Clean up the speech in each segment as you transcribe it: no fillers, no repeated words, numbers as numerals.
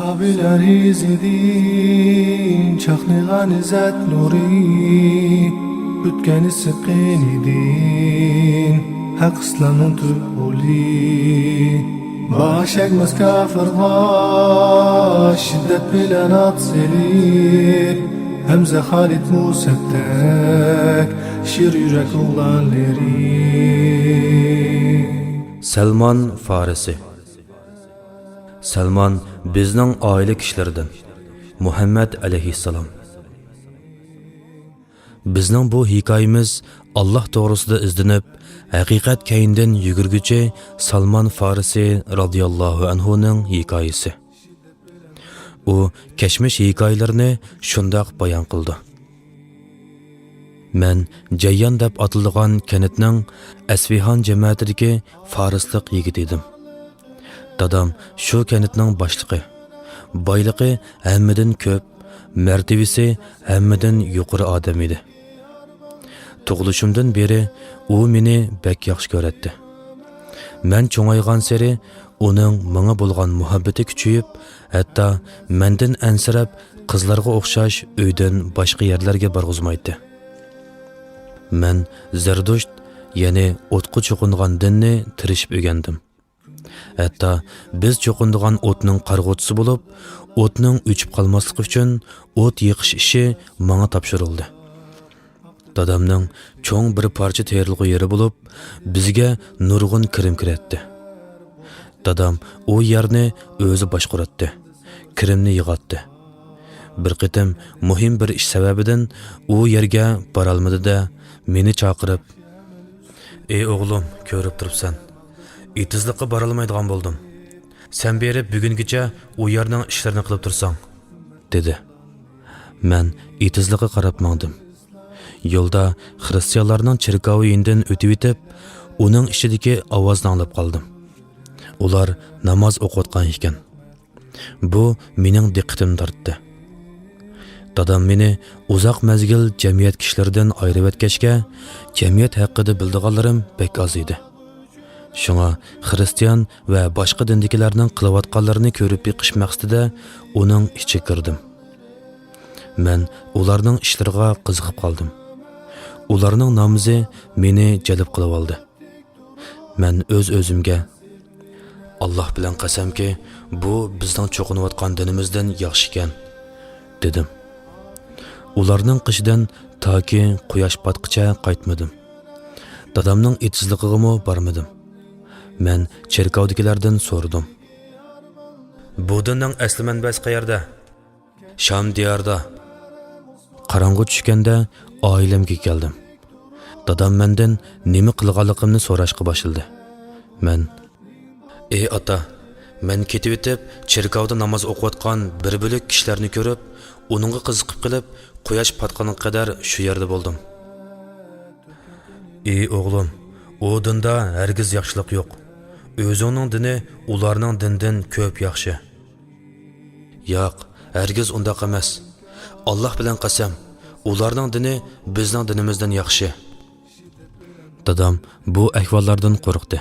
Sahabiler izledin, çaknigan izzet nuri, bütkeni sıkkın idin, hak İslam'ın tübuli. Baş ekmez kafirlar, şiddet bilen atseli, Hemze Halit Musettek, şir yürek oğlanları. Salman Farisi. Salman bizning oila kishilaridan. Muhammad alayhissalom. Bizning bu hikoyamiz Allah to'g'risida izlanib, haqiqat kayindan yugurguchi Salman Farisi radhiyallohu anhuning hikoyasi. U kechmish hikoyalarini shundoq bayon qildi. Men Jayyan deb atilgan kanitning Asfihan jamoatidagi farislik yigit edim. Dadam shu kanitning boshlig'i. Boyligi hammadan ko'p, martabasi hammadan yuqori odam edi. Tug'ilishimdan beri u meni bek yaxshi ko'radi. Men cho'ngaygan sari uning menga bo'lgan muhabbati kuchayib, hatto mendan ansirab qizlarga o'xshash uydan boshqa yerlarga borg'izmaydi. Men Zardusht, ya'ni o'tqa cho'qingan dinni tirishib o'rgandim. Hatto biz cho'qindigan o'tning qarg'utisi bo'lib, o'tning o'chib qolmasligi uchun o't yiqish ishi menga topshirildi. Dadamning cho'ng bir parcha terilg'i yeri bo'lib, bizga nurg'un kirim kiratdi. Dadam u yerni o'zi boshqaratdi, kirimni yig'atdi. Bir qitim muhim bir ish sababidan u yerga borolmadi-da, meni chaqirib, "Ey o'g'lim, ko'rib turibsan, itizlikqa borolmaydigan bo'ldim. Sen berib bugungacha u yerning ishlarini qilib tursang", dedi. Men itizlikqa qarab mangdim. Yo'lda xristianlarning cherkovi yindan o'tib etib, uning ichidagi ovozni anglab qoldim. Ular namoz o'qiyotgan ekan. Bu mening diqqatimni tortdi. Dadam meni uzoq mazgil jamiyat kishilaridan ayirib o'tgachga, jamiyat haqida bildiganlarim bek oz edi. Shunga xristian va boshqa dindagilarning qilayotganlarini ko'rib beqish maqsadida uning ichiga kirdim. Men ularning ishlariga qiziqib qoldim. Ularning namozi meni jalb qilib oldi. Men o'z-o'zimga, Alloh bilan qasamki, bu bizning cho'qinayotgan dinimizdan yaxshi ekan, dedim. Ularning qishidan toki quyosh botqicha qaytmadim. Dadamning etizlig'iga bormadim. Men cherkovdagilardan so'radim. Bu dinning asli manbasi qayerda? Sham diyorida. Qorong'i tushganda oilamga keldim. Dadam mendan nima qilganligimni so'rashga boshladi. Men, "Ey ota, men ketib o'tib, cherkovda namoz o'qiyotgan bir bo'lik kishilarni ko'rib, uningga qiziqib qilib, quyosh patqaniga qadar shu yerda bo'ldim." "Ey o'g'lim, u dinda hargiz yaxshilik yo'q. O'zingning dini ularning dindan ko'p yaxshi." "Yo'q, hargiz undaq emas. Alloh bilan qasam, ularning dini bizning dinimizdan yaxshi." Dadam bu ahvollardan qo'rqdi.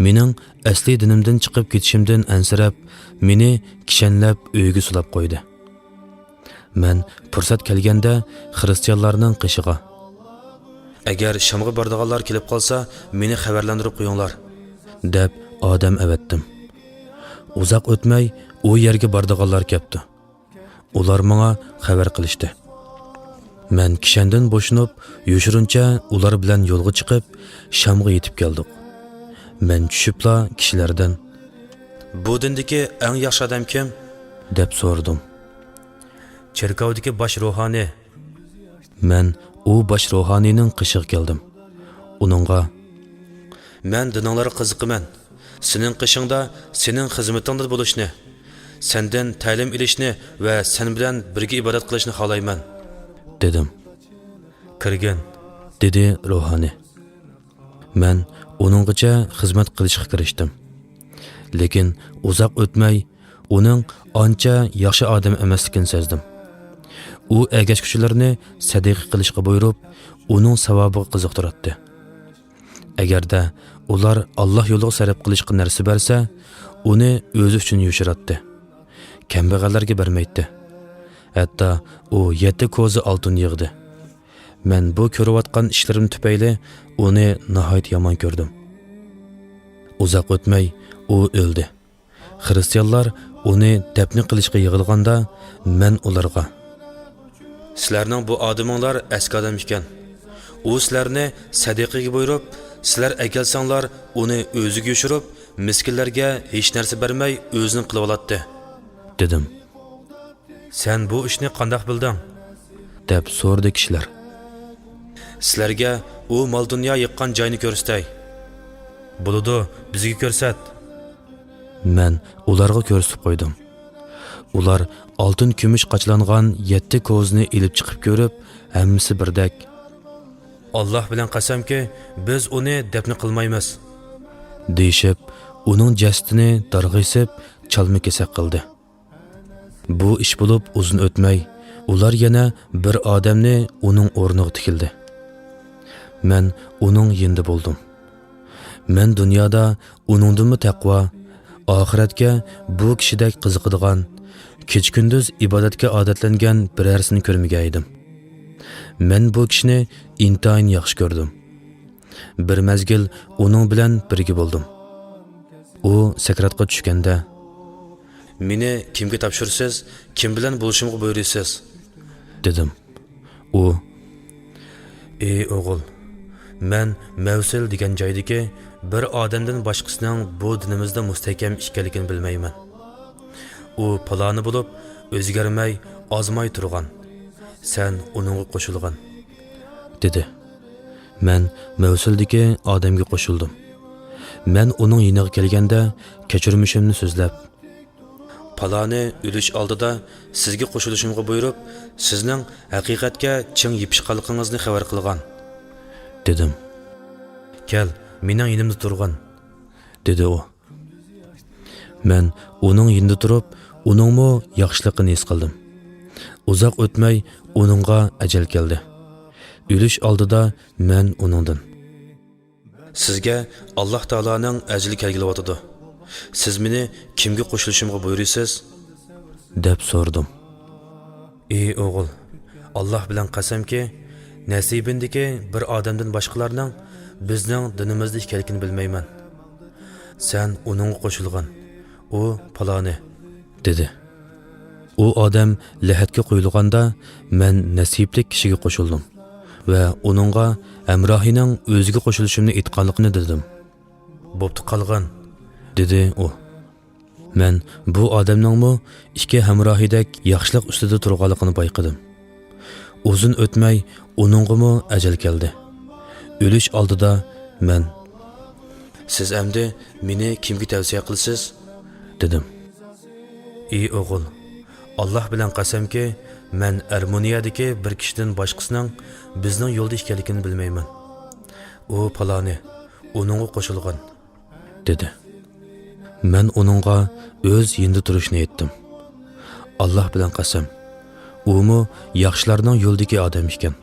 Mening asli dinimdan chiqib ketishimdan ansirab, meni kishanlab uyga sulab qo'ydi. Men fursat kelganda xristianlarning qishig'a, "Agar Shamga bordiganlar kelib qolsa, meni xabarlantirib qo'yinglar", deb odam avatdim. Uzoq o'tmay u yerga bordiganlar kelibdi. Ular menga xabar qilishdi. Men kishandan bo'shinib, yoshirincha ular bilan yo'lga chiqib, Shamga yetib keldik. Men tushibla kishilardan, "Bu dindagi eng yaxshi odam kim?" deb so'radim. "Cherkovdagi bosh ruhoniy." Men u bosh ruhoniyning qishiga keldim. Uningga, "Men dininglarga qiziqaman. Sening qishingda sening xizmatingda bo'lishni, sendan ta'lim olishni va sen bilan birga ibodat qilishni xohlayman", dedim. "Kirgin", dedi ruhoniy. Men uninggacha xizmat qilishga kirishdim. Lekin uzoq o'tmay uning ancha yaxshi odam emasligini sezdim. U ergashuvchilarni sadiqa qilishga buyurib, uning savobiga qiziqtiradi. Agarda ular Alloh yo'liga sarf qilishga narsa bersa, uni o'zi uchun yushiradi. kambag'allarga bermaydi. Hatto u 7 ko'zi oltin yig'di. Men bu ko'rayotgan ishlarim tufayli uni nihoyat yomon ko'rdim. Uzoq o'tmay u o'ldi. Xristianlar uni dafn qilishga yig'ilganda men ularga: "Sizlarning bu odaminglar eski odam ekan. U sizlarni sadiqaga buyurib, sizlar akelsanglar uni o'ziga yoshirib, miskinlarga hech narsa bermay o'zini qilib oladi" dedim. "Sen bu ishni qanday bilding?" deb so'radi kishilar. "Sizlarga u mol dunyo yiqqan joyni ko'rsatay." "Bo'ladi, bizga ko'rsat." Men ularga ko'rsatib qo'ydim. Ular oltin kumush qachlangan 7 ko'zni ilib chiqib ko'rib, hammasi birdek: "Alloh bilan qasamki, biz uni dafn qilmaymiz" deyishib, uning jasadini darg'isib, chalma kesak qildi. Bu ish bo'lib uzun o'tmay, ular yana bir odamni uning o'rniga tikildi. Men uning yindi bo'ldim. Men dunyoda uningdimi taqvo, oxiratga bu kishidek qiziqadigan, kech-kunduz ibodatga odatlangan birarsini ko'rmagan edim. Men bu kishini intayin yaxshi ko'rdim. Bir mezgil uning bilan birga bo'ldim. U sakratga tushganda: "Meni kimga topshirsiz, kim bilan bo'lishimga buyurasiz?" dedim. U: "Ey o'g'il, men Mavsil degan joydagi bir odamdan boshqasining bu dinimizda mustahkam ekanligini bilmayman. U paloni bo'lib, o'zgarmay, ozmay turgan. Sen uningga qo'shilgan" dedi. Men Mavsildagi odamga qo'shildim. Men uning yoniga kelganda kechirmishimni so'zlab: "Paloni o'lish oldida sizga qo'shilishimga buyurib, sizning haqiqatga ching yepishqanligingizni xabar qilgan" dedim. "Kel, mening yonimda turgan" dedi u. Men uning yonida turib, uningmi yaxshiligini his qildim. Uzoq o'tmay uningga ajal keldi. O'lish oldida men uningdan: "Sizga Alloh taolaning ajali kelgiliyotdi. Siz meni kimga qo'shilishimga buyurasiz?" deb so'radim. "Ey o'g'il, Alloh bilan qasamki, nasibindagi bir odamdan boshqalarning bizning dinimizda ekanligini bilmayman. Sen uningga qo'shilgan. U paloni" dedi. U odam lahatga qo'yilganda men nasibli kishiga qo'shildim va uningga hamrohining o'ziga qo'shilishimni aytganligini dedim. "Bo'pti qolgan" dedi u. Men bu odamningmi ikki hamrohidek yaxshilik ustida turganligini bayqadim. Uzun o'tmay uningga ajal keldi. O'lish oldida men: "Siz endi meni kimga tavsiya qilsiz?" dedim. "Ey o'g'il, Alloh bilan qasamki, men Armoniyadagi bir kishidan boshqasining bizning yo'lda ekanligini bilmayman. U paloni, uningga qo'shilgan" dedi. Men uningga o'z yindi turishni aytdim. Alloh bilan qasam, umu yaxshilarning yo'ldagi odam ekan.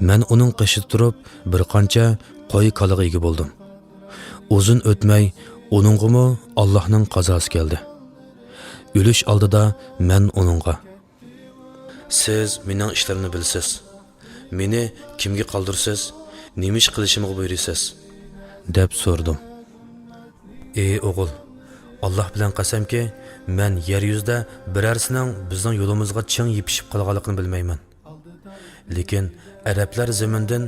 Men uning qishida turib bir qancha qo'y kalaga ega bo'ldim. Uzun o'tmay uningga Allohning qazosi keldi. O'lish oldida men uningga: "Siz mening ishlarimni bilsiz. Meni kimga qoldirsiz, nima ish qilishimga buyurasiz?" deb so'radim. "Ey o'g'il, Alloh bilan qasamki, men yer yuzida birarsining bizning yo'limizga ching yepishib qolganligini bilmayman. Lekin arablar zamindan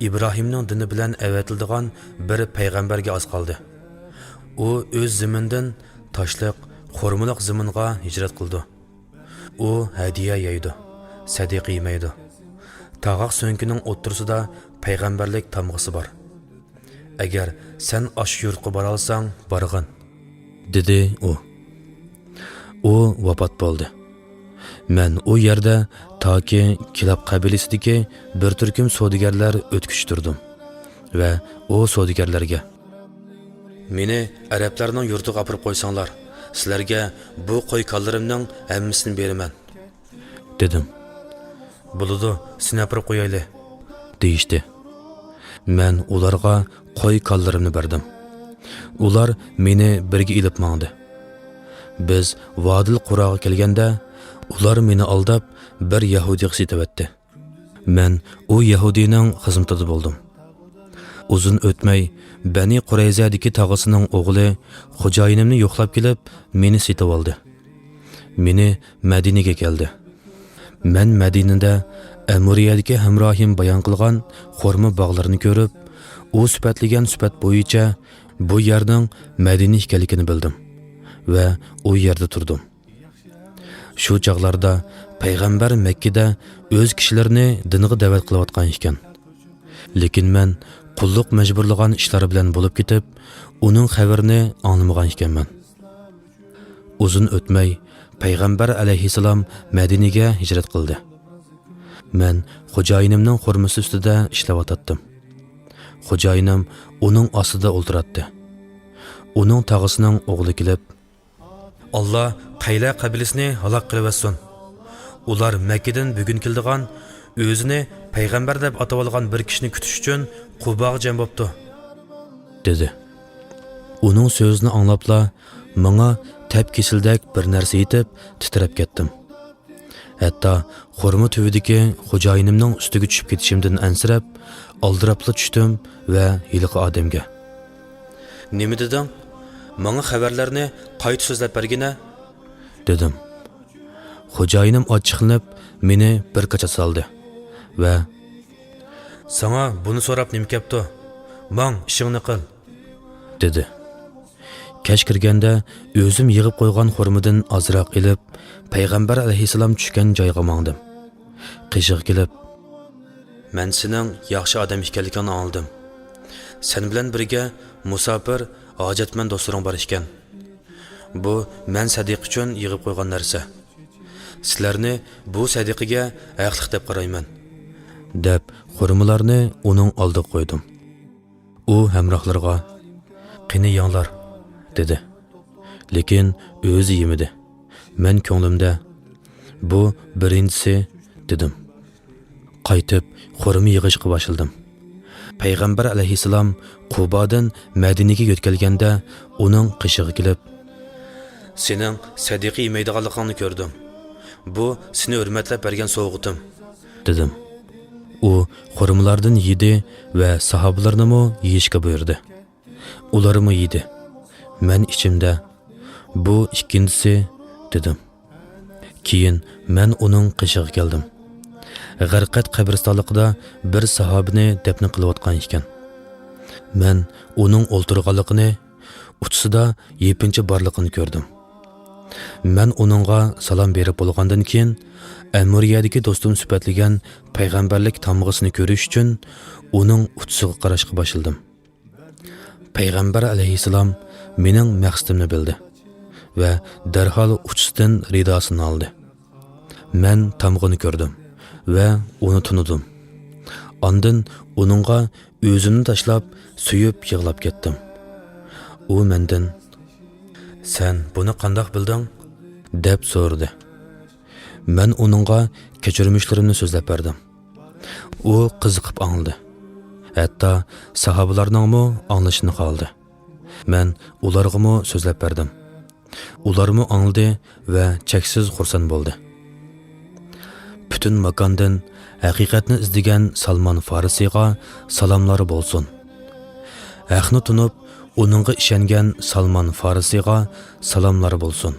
Ibrohimning dini bilan avatiladigan bir payg'ambarga oz qoldi. U o'z zamindan toshliq, xurmolik zaminga hijrat qildi. U hadiya yeydi, sadiqa yemaydi. Tog'oq so'nkining o'ttirsida payg'ambarlik tamg'isi bor. Agar sen osh yurtga bora olsang, borg'in" dedi u. U vafot bo'ldi. Men u yerda toki Kilab qabilasidagi bir turkum savdogarlar o'tkish turdim va u savdogarlarga: "Meni arablarning yurtiga olib qo'ysanglar, sizlarga bu qo'y kollarimning hammasini beraman" dedim. "Bo'ladi, seni olib qo'yayli" deyishdi. Men ularga qo'y kollarimni berdim. Ular meni birga ilib mangdi. Biz Vodil Qurog'iga kelganda, ular meni aldab bir Yahudiga setavatdi. Men u Yahudining xizmatida bo'ldim. Uzun o'tmay Bani Qurayzadagi tog'asining o'g'li xo'jayinimni yo'qlab kelib, meni setib oldi. Meni Madinaga keldi. Men Madinada Amuriyadagi hamrohim bayon qilgan xurmo bog'larini ko'rib, u sifatlagan sifat bo'yicha bu yerning Madina ekanligini bildim va u yerda turdim. Shu chaqlarda payg'ambar Makkada o'z kishilarini dinga da'vat qilayotgan ekan. Lekin men qulluq majburlagan ishlari bilan bo'lib ketib, uning xabarini anglamagan ekanman. Uzun o'tmay payg'ambar alayhisalom Madinaga hijrat qildi. Men xo'jayinimning xurmasi ustida ishlayotdim. Xo'jayinim uning ostida o'ltiratdi. Uning tog'asining o'g'li kelib, "Alloh Qayla qabilasini halok qilib etsin. Ular Makkadan bugun keldigan, o'zini payg'ambar deb atab olgan bir kishini kutish uchun Quboga jam bo'pti", dedi. Uning so'zini anglabla menga tap kesildek bir narsa yetib, titrab ketdim. Hatto xurmo tuvidagi xo'jayinimning ustiga tushib ketishimdan ansirab, aldirabla tushdim va yiliqi odamga, "Nima deding? Menga xabarlarni qayta so'zlab bergina", dedim. Xo'jayinim ochiqlanib meni bir qacha soldi va "Sana buni so'rab nima kepti? Mang ishingni qil", dedi. Kech kirganda o'zim yig'ib qo'ygan xurmadan ozroq ilib, payg'ambar alayhisalom tushgan joyga mangdim. Qishiq kelib, "Men sening yaxshi odam ekanligingni oldim. Sen bilan birga musofir, hojatmand do'stlaring bor ekan. Bu men sadiq uchun yig'ib qo'ygan narsa. Sizlarni bu sadiqiga haqliq deb qarayman", deb xurmalarni uning oldiga qo'ydim. U hamrohlarga, "Qani yanglar", dedi. Lekin o'zi yemidi. Men ko'nglimda, "Bu birinchisi", dedim. Qaytib xurma yig'ishga boshladim. Payg'ambar alayhisalom Qubodan Madinaga yo'tkalganda uning qishig'i kelib, "Sening sadiqi yemaydiganligingni ko'rdim. Bu seni hurmatlab bergan sovg'itim", dedim. U xurmalardan yedi va sahobalarni yeyishga buyurdi. Ularni yedi. Men ichimda, "Bu ikkinchisi", dedim. Keyin men uning qishig'iga keldim. G'arqat qabristonligida bir sahobini dafn qilayotgan ekan. Men uning o'ltirganligini, utisida yepincha borligini ko'rdim. Men uningga salom berib bo'lgandan keyin Amuriyadagi do'stim sifatlagan payg'ambarlik tamg'asini ko'rish uchun uning utisiga qarashga boshladim. Payg'ambar alayhisalom mening maqsadimni bildi va darhol uchisidan ridosini oldi. Men tamg'ani ko'rdim va uni tunidim. Ondan uningga o'zimni tashlab, suyib yig'lab ketdim. U mendan, "Sen buni qandoq bilding?" deb so'radi. Men uningga kechirmishlarimni so'zlab berdim. U qiziqib angladi. Hatto sahobalarning anglashini qoldi. Men ularga so'zlab berdim. Ularmi angladi va cheksiz xursand bo'ldi. Bütün makondan haqiqatni izlagan Salman Farisiga salomlar bo'lsin. Haqni tunib, uningga ishongan Salman Farisiga salomlar bo'lsin.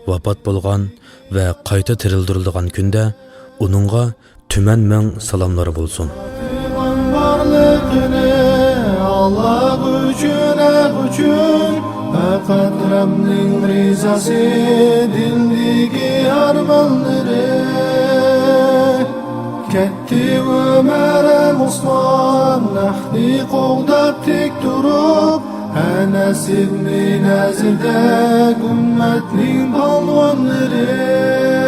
Vafot bo'lgan va qayta tirildirilgan kunda uningga tuman ming salomlar bo'lsin. Allah uchun faqat Rabbning rizasi dildagi armonlari. Ketdi Umar Usmon nahdi qo'g'dab tek turib, Anas ibn Nazirda ummatning polvonlari.